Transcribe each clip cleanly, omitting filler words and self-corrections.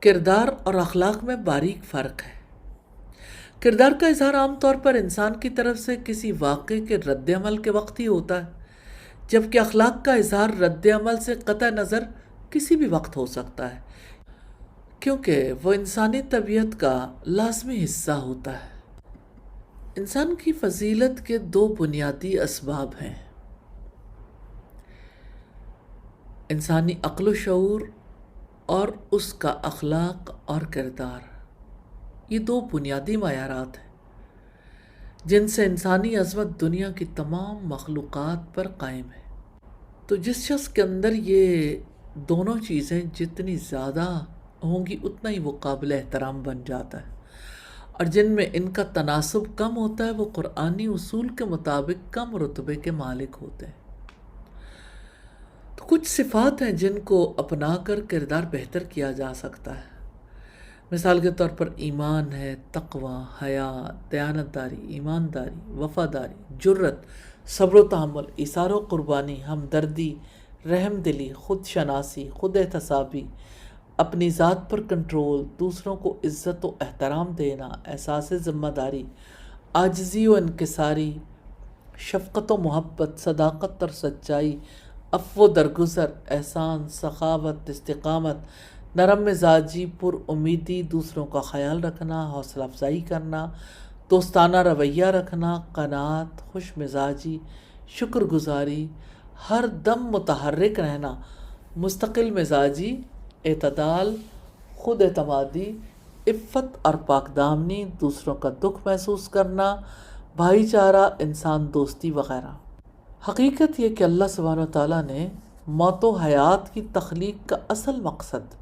کردار اور اخلاق میں باریک فرق ہے۔ کردار کا اظہار عام طور پر انسان کی طرف سے کسی واقعے کے رد عمل کے وقت ہی ہوتا ہے، جبکہ اخلاق کا اظہار رد عمل سے قطع نظر کسی بھی وقت ہو سکتا ہے، کیونکہ وہ انسانی طبیعت کا لازمی حصہ ہوتا ہے۔ انسان کی فضیلت کے دو بنیادی اسباب ہیں: انسانی عقل و شعور اور اس کا اخلاق اور کردار۔ یہ دو بنیادی معیارات ہیں جن سے انسانی عظمت دنیا کی تمام مخلوقات پر قائم ہے۔ تو جس شخص کے اندر یہ دونوں چیزیں جتنی زیادہ ہوں گی اتنا ہی وہ قابل احترام بن جاتا ہے، اور جن میں ان کا تناسب کم ہوتا ہے وہ قرآنی اصول کے مطابق کم رتبے کے مالک ہوتے ہیں۔ تو کچھ صفات ہیں جن کو اپنا کر کردار بہتر کیا جا سکتا ہے۔ مثال کے طور پر ایمان ہے، تقوی، حیا، دیانتداری، ایمانداری، وفاداری، جرت، صبر و تحمل، ایثار و قربانی، ہمدردی، رحم دلی، خود شناسی، خود احتسابی، اپنی ذات پر کنٹرول، دوسروں کو عزت و احترام دینا، احساس ذمہ داری، عاجزی و انکساری، شفقت و محبت، صداقت اور سچائی، عفو و درگزر، احسان، سخاوت، استقامت، نرم مزاجی، پر امیدی، دوسروں کا خیال رکھنا، حوصلہ افزائی کرنا، دوستانہ رویہ رکھنا، قناعت، خوش مزاجی، شکر گزاری، ہر دم متحرک رہنا، مستقل مزاجی، اعتدال، خود اعتمادی، عفت اور پاک دامنی، دوسروں کا دکھ محسوس کرنا، بھائی چارہ، انسان دوستی وغیرہ۔ حقیقت یہ کہ اللہ سبحانہ وتعالیٰ نے موت و حیات کی تخلیق کا اصل مقصد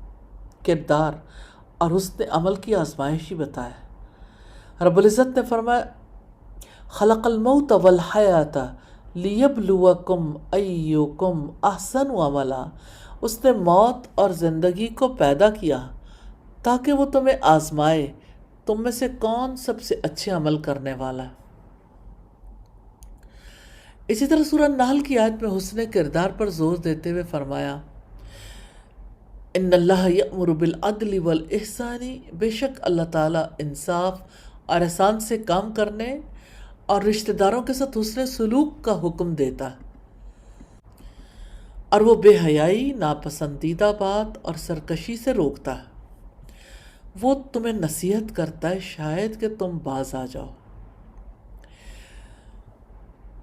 کردار اور حسن عمل کی آزمائش ہی بتایا ہے۔ رب العزت نے فرمایا خلق الموت والحیات لیبلوکم ایکم احسن عملا۔ اس نے موت اور زندگی کو پیدا کیا تاکہ وہ تمہیں آزمائے تم میں سے کون سب سے اچھے عمل کرنے والا ہے۔ اسی طرح سورہ نحل کی آیت میں حسن کردار پر زور دیتے ہوئے فرمایا ان اللہ یأمر بالعدل والاحسان، بے شک اللہ تعالیٰ انصاف اور احسان سے کام کرنے اور رشتہ داروں کے ساتھ حسن سلوک کا حکم دیتا ہے، اور وہ بے حیائی، ناپسندیدہ بات اور سرکشی سے روکتا ہے۔ وہ تمہیں نصیحت کرتا ہے شاید کہ تم باز آ جاؤ۔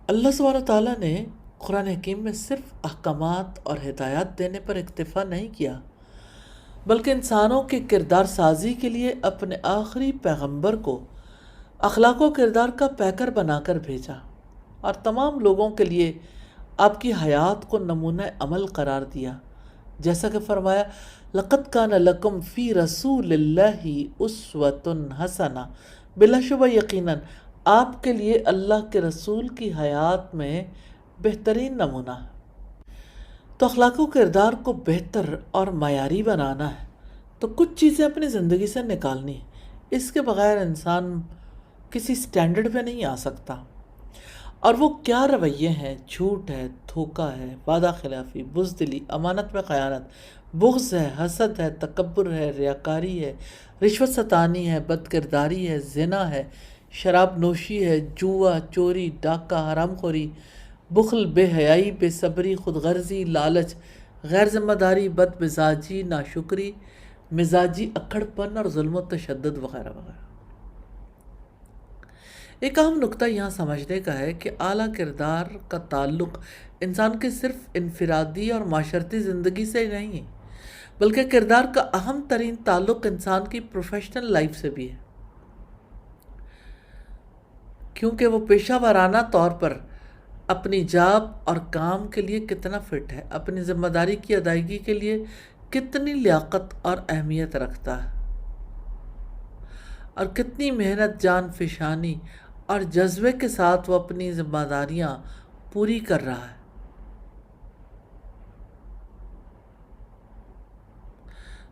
اللہ سبحانہ تعالیٰ نے قرآن حکیم میں صرف احکامات اور ہدایات دینے پر اکتفا نہیں کیا، بلکہ انسانوں کی کردار سازی کے لیے اپنے آخری پیغمبر کو اخلاق و کردار کا پیکر بنا کر بھیجا، اور تمام لوگوں کے لیے آپ کی حیات کو نمونہ عمل قرار دیا، جیسا کہ فرمایا لَقَدْ كَانَ لَكُمْ فِي رَسُولِ اللَّهِ أُسْوَةٌ حَسَنَةٌ، بلا شبہ یقیناً آپ کے لیے اللہ کے رسول کی حیات میں بہترین نمونہ ہے۔ تو اخلاق و کردار کو بہتر اور معیاری بنانا ہے تو کچھ چیزیں اپنی زندگی سے نکالنی ہے، اس کے بغیر انسان کسی سٹینڈرڈ پہ نہیں آ سکتا۔ اور وہ کیا رویے ہیں؟ جھوٹ ہے، دھوکہ ہے، وعدہ خلافی، بزدلی، امانت میں خیانت، بغض ہے، حسد ہے، تکبر ہے، ریاکاری ہے، رشوت ستانی ہے، بد کرداری ہے، زنا ہے، شراب نوشی ہے، جوا، چوری، ڈاکہ، حرام خوری، بخل، بے حیائی، بے صبری، خود غرضی، لالچ، غیر ذمہ داری، بد مزاجی، ناشکری، مزاجی اکڑ پن اور ظلم و تشدد وغیرہ وغیرہ۔ ایک اہم نقطہ یہاں سمجھنے کا ہے کہ اعلیٰ کردار کا تعلق انسان کے صرف انفرادی اور معاشرتی زندگی سے نہیں ہے، بلکہ کردار کا اہم ترین تعلق انسان کی پروفیشنل لائف سے بھی ہے، کیونکہ وہ پیشہ ورانہ طور پر اپنی جاب اور کام کے لیے کتنا فٹ ہے، اپنی ذمہ داری کی ادائیگی کے لیے کتنی لیاقت اور اہمیت رکھتا ہے، اور کتنی محنت، جان فشانی اور جذبے کے ساتھ وہ اپنی ذمہ داریاں پوری کر رہا ہے۔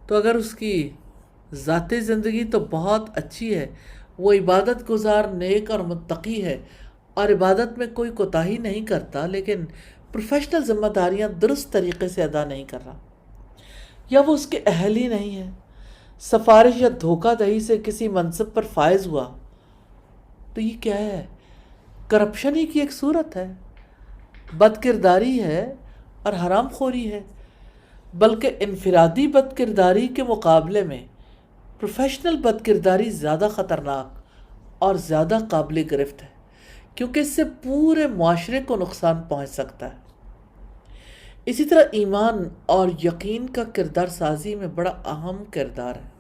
تو اگر اس کی ذاتی زندگی تو بہت اچھی ہے، وہ عبادت گزار، نیک اور متقی ہے اور عبادت میں کوئی کوتاہی نہیں کرتا، لیکن پروفیشنل ذمہ داریاں درست طریقے سے ادا نہیں کر رہا، یا وہ اس کے اہل ہی نہیں ہے، سفارش یا دھوکہ دہی سے کسی منصب پر فائز ہوا تو یہ کیا ہے؟ کرپشن ہی کی ایک صورت ہے، بد کرداری ہے اور حرام خوری ہے۔ بلکہ انفرادی بد کرداری کے مقابلے میں پروفیشنل بد کرداری زیادہ خطرناک اور زیادہ قابل گرفت ہے، کیونکہ اس سے پورے معاشرے کو نقصان پہنچ سکتا ہے۔ اسی طرح ایمان اور یقین کا کردار سازی میں بڑا اہم کردار ہے۔